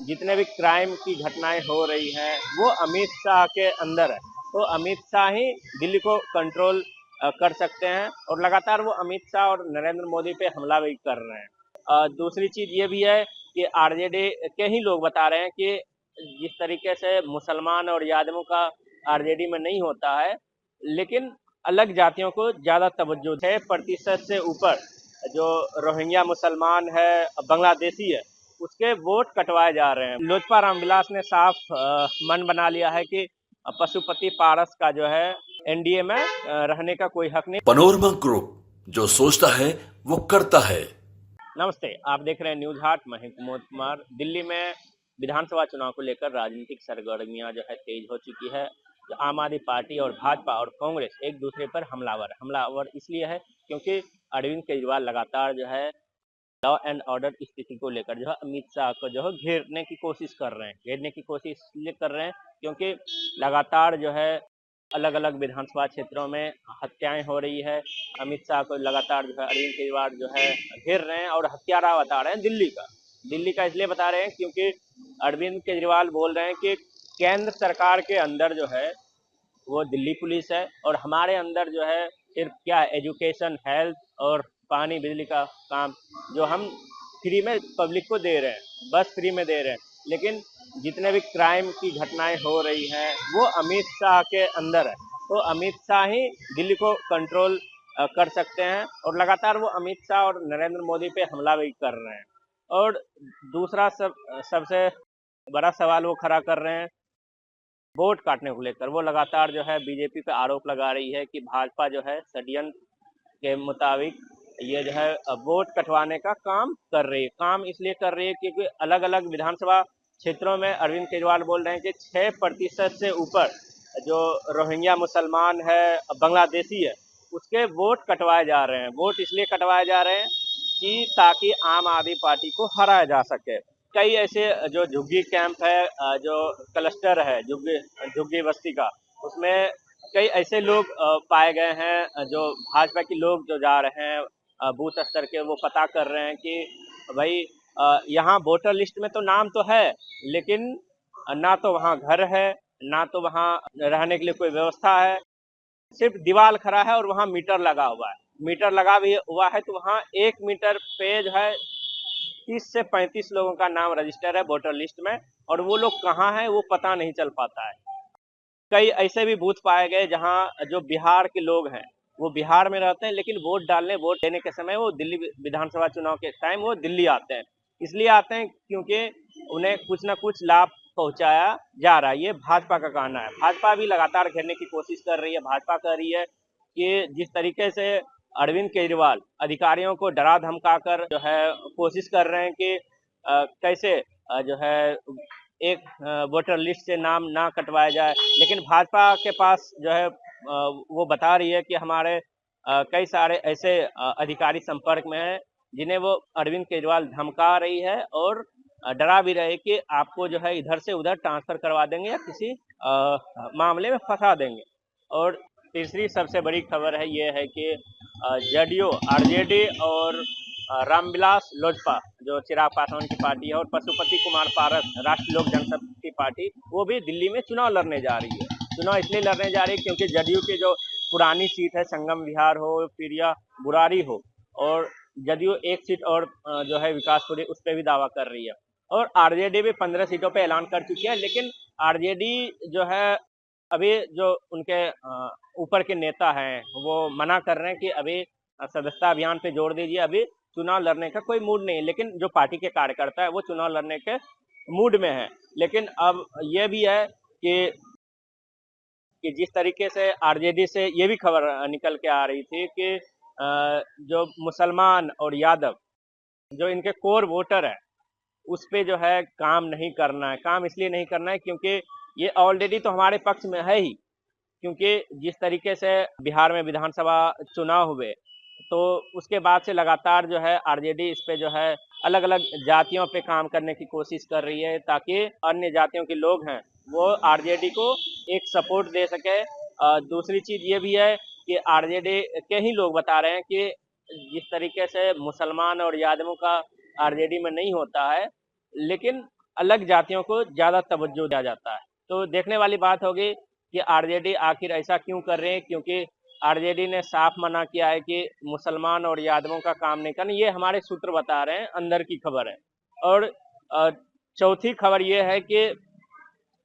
जितने भी क्राइम की घटनाएं हो रही हैं वो अमित शाह के अंदर है। तो अमित शाह ही दिल्ली को कंट्रोल कर सकते हैं और लगातार वो अमित शाह और नरेंद्र मोदी पे हमला भी कर रहे हैं। दूसरी चीज ये भी है कि आरजेडी के ही लोग बता रहे हैं कि जिस तरीके से मुसलमान और यादवों का आरजेडी में नहीं होता है, लेकिन अलग जातियों को ज्यादा तवज्जो 6% से ऊपर जो रोहिंग्या मुसलमान है, बांग्लादेशी है, उसके वोट कटवाए जा रहे हैं। लोजपा रामविलास ने साफ मन बना लिया है कि पशुपति पारस का जो है एनडीए में रहने का कोई हक नहीं। पनोरमा ग्रुप, जो सोचता है वो करता है। नमस्ते, आप देख रहे हैं न्यूज हाट। मैं प्रमोद कुमार। दिल्ली में विधानसभा चुनाव को लेकर राजनीतिक सरगर्मियां जो है तेज हो चुकी है। जो आम आदमी पार्टी और भाजपा और कांग्रेस एक दूसरे पर हमलावर इसलिए है क्योंकि अरविंद केजरीवाल लगातार जो है लॉ एंड ऑर्डर की स्थिति को लेकर जो है अमित शाह को जो है घेरने की कोशिश कर रहे हैं। घेरने की कोशिश इसलिए कर रहे हैं क्योंकि लगातार जो है अलग अलग विधानसभा क्षेत्रों में हत्याएं हो रही है। अमित शाह को लगातार जो है अरविंद केजरीवाल जो है घेर रहे हैं और हत्यारा बता रहे हैं दिल्ली का इसलिए बता रहे हैं क्योंकि अरविंद केजरीवाल बोल रहे हैं कि केंद्र सरकार के अंदर जो है वो दिल्ली पुलिस है और हमारे अंदर जो है सिर्फ क्या एजुकेशन, हेल्थ और पानी बिजली का काम जो हम फ्री में पब्लिक को दे रहे हैं, बस फ्री में दे रहे हैं। लेकिन जितने भी क्राइम की घटनाएं हो रही हैं वो अमित शाह के अंदर है। तो अमित शाह ही दिल्ली को कंट्रोल कर सकते हैं और लगातार वो अमित शाह और नरेंद्र मोदी पे हमला भी कर रहे हैं। और दूसरा सबसे बड़ा सवाल वो खड़ा कर रहे हैं वोट काटने को लेकर। वो लगातार जो है बीजेपी पे आरोप लगा रही है कि भाजपा जो है षड्यंत्र के मुताबिक ये जो है वोट कटवाने का काम कर रही है। काम इसलिए कर रही है क्योंकि अलग अलग विधानसभा क्षेत्रों में अरविंद केजरीवाल बोल रहे हैं कि 6% से ऊपर जो रोहिंग्या मुसलमान है, बांग्लादेशी है, उसके वोट कटवाए जा रहे हैं। वोट इसलिए कटवाए जा रहे हैं कि ताकि आम आदमी पार्टी को हराया जा सके। कई ऐसे जो झुग्गी कैंप है, जो क्लस्टर है झुग्गी बस्ती का, उसमें कई ऐसे लोग पाए गए हैं जो भाजपा के लोग जो जा रहे हैं बूथ स्तर के, वो पता कर रहे हैं कि भाई यहाँ वोटर लिस्ट में तो नाम तो है, लेकिन ना तो वहाँ घर है, ना तो वहाँ रहने के लिए कोई व्यवस्था है। सिर्फ दीवार खड़ा है और वहाँ मीटर लगा हुआ है। मीटर लगा भी हुआ है तो वहाँ 1 मीटर पे जो है 30 से 35 लोगों का नाम रजिस्टर है वोटर लिस्ट में, और वो लोग कहाँ हैं वो पता नहीं चल पाता है। कई ऐसे भी बूथ पाए गए जहां जो बिहार के लोग हैं वो बिहार में रहते हैं, लेकिन वोट देने के समय वो दिल्ली विधानसभा चुनाव के टाइम वो दिल्ली आते हैं। इसलिए आते हैं क्योंकि उन्हें कुछ ना कुछ लाभ पहुंचाया जा रहा है। ये भाजपा का कहना है। भाजपा भी लगातार घेरने की कोशिश कर रही है। भाजपा कह रही है कि जिस तरीके से अरविंद केजरीवाल अधिकारियों को डरा धमका कर जो है कोशिश कर रहे हैं कि कैसे जो है एक वोटर लिस्ट से नाम ना कटवाया जाए, लेकिन भाजपा के पास जो है वो बता रही है कि हमारे कई सारे ऐसे अधिकारी संपर्क में हैं जिन्हें वो अरविंद केजरीवाल धमका रही है और डरा भी रहे कि आपको जो है इधर से उधर ट्रांसफर करवा देंगे या किसी मामले में फंसा देंगे। और तीसरी सबसे बड़ी खबर है ये है कि जदयू, आरजेडी और रामविलास लोजपा जो चिराग पासवान की पार्टी है और पशुपति कुमार पारस राष्ट्रीय लोक जनशक्ति पार्टी, वो भी दिल्ली में चुनाव लड़ने जा रही है। चुनाव इसलिए लड़ने जा रही है क्योंकि जदयू की जो पुरानी सीट है, संगम विहार हो, पिरिया बुरारी हो, और जदयू एक सीट और जो है विकासपुरी, उस पर भी दावा कर रही है। और आरजेडी भी 15 सीटों पे ऐलान कर चुकी है, लेकिन आरजेडी जो है अभी जो उनके ऊपर के नेता हैं वो मना कर रहे हैं कि अभी सदस्यता अभियान पे जोड़ दीजिए, अभी चुनाव लड़ने का कोई मूड नहीं है। लेकिन जो पार्टी के कार्यकर्ता है वो चुनाव लड़ने के मूड में है। लेकिन अब ये भी है कि जिस तरीके से आरजेडी से ये भी खबर निकल के आ रही थी कि जो मुसलमान और यादव जो इनके कोर वोटर है उस पे जो है काम नहीं करना है। काम इसलिए नहीं करना है क्योंकि ये ऑलरेडी तो हमारे पक्ष में है ही, क्योंकि जिस तरीके से बिहार में विधानसभा चुनाव हुए तो उसके बाद से लगातार जो है आरजेडी इस पे जो है अलग अलग जातियों पे काम करने की कोशिश कर रही है ताकि अन्य जातियों के लोग हैं वो आरजेडी को एक सपोर्ट दे सके। दूसरी चीज ये भी है कि आरजेडी के ही लोग बता रहे हैं कि जिस तरीके से मुसलमान और यादवों का आरजेडी में नहीं होता है, लेकिन अलग जातियों को ज्यादा तवज्जो दिया जाता है। तो देखने वाली बात होगी कि आरजेडी आखिर ऐसा क्यों कर रहे हैं, क्योंकि आरजेडी ने साफ मना किया है कि मुसलमान और यादवों का काम नहीं करना। ये हमारे सूत्र बता रहे हैं, अंदर की खबर है। और चौथी खबर ये है कि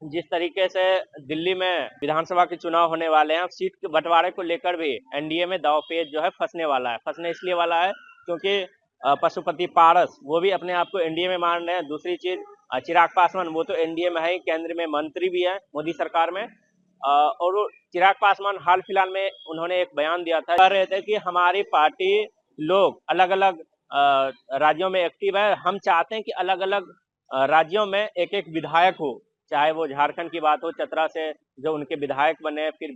जिस तरीके से दिल्ली में विधानसभा के चुनाव होने वाले हैं, सीट के बंटवारे को लेकर भी एनडीए में दांवपेच जो है फंसने वाला है। फंसने इसलिए वाला है क्योंकि पशुपति पारस वो भी अपने आप को एनडीए में मान रहे हैं। दूसरी चीज, चिराग पासवान वो तो एनडीए में है ही, केंद्र में मंत्री भी है मोदी सरकार में। और चिराग पासवान हाल फिलहाल में उन्होंने एक बयान दिया था, कह रहे थे कि हमारी पार्टी लोग अलग अलग राज्यों में एक्टिव है, हम चाहते हैं कि अलग अलग राज्यों में एक एक विधायक हो, चाहे वो झारखंड की बात हो, चतरा से जो उनके विधायक बने, फिर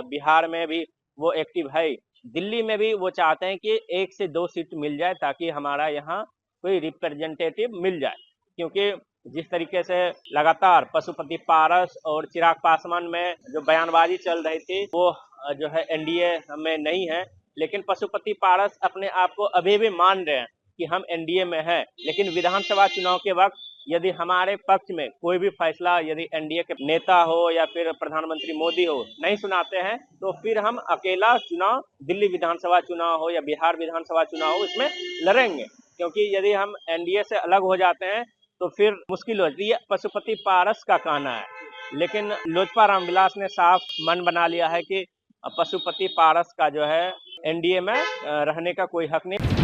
बिहार में भी वो एक्टिव है, दिल्ली में भी वो चाहते हैं कि 1 से 2 सीट मिल जाए ताकि हमारा यहाँ कोई रिप्रेजेंटेटिव मिल जाए। क्योंकि जिस तरीके से लगातार पशुपति पारस और चिराग पासवान में जो बयानबाजी चल रही थी वो जो है एनडीए में नहीं है, लेकिन पशुपति पारस अपने आप को अभी भी मान रहे हैं कि हम एनडीए में हैं। लेकिन विधानसभा चुनाव के वक्त यदि हमारे पक्ष में कोई भी फैसला यदि एनडीए के नेता हो या फिर प्रधानमंत्री मोदी हो नहीं सुनाते हैं, तो फिर हम अकेला चुनाव, दिल्ली विधानसभा चुनाव हो या बिहार विधानसभा चुनाव हो, इसमें लड़ेंगे। क्योंकि यदि हम एनडीए से अलग हो जाते हैं तो फिर मुश्किल होती है, पशुपति पारस का कहना है। लेकिन लोजपा रामविलास ने साफ मन बना लिया है कि पशुपति पारस का जो है एनडीए में रहने का कोई हक नहीं।